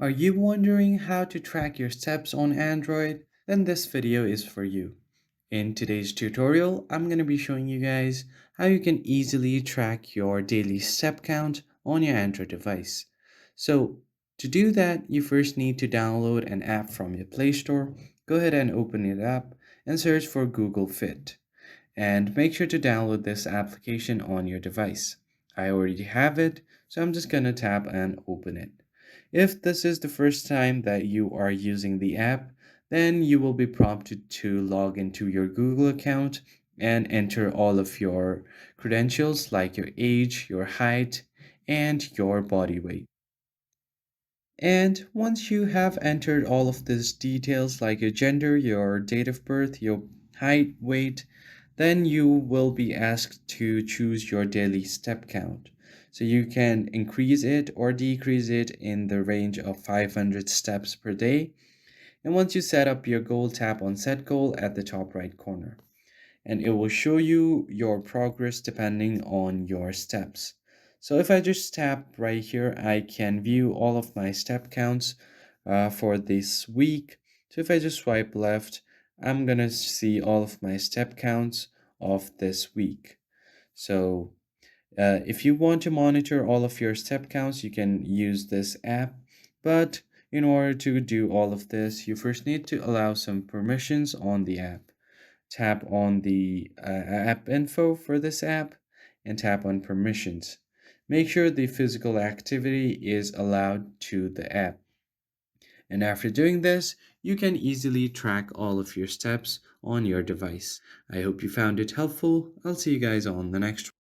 Are you wondering how to track your steps on Android? Then this video is for you. In today's tutorial, I'm going to be showing you guys how you can easily track your daily step count on your Android device. So to do that, you first need to download an app from your Play Store. Go ahead and open it up and search for Google Fit. And make sure to download this application on your device. I already have it, so I'm just going to tap and open it. If this is the first time that you are using the app, then you will be prompted to log into your Google account and enter all of your credentials like your age, your height, and your body weight. And once you have entered all of these details like your gender, your date of birth, your height, weight, then you will be asked to choose your daily step count. So you can increase it or decrease it in the range of 500 steps per day. And once you set up your goal, tap on Set Goal at the top right corner. And it will show you your progress depending on your steps. So if I just tap right here, I can view all of my step counts for this week. So if I just swipe left, I'm gonna see all of my step counts of this week. So if you want to monitor all of your step counts, you can use this app. But in order to do all of this, you first need to allow some permissions on the app. Tap on the app info for this app and tap on permissions. Make sure the physical activity is allowed to the app. And after doing this, you can easily track all of your steps on your device. I hope you found it helpful. I'll see you guys on the next one.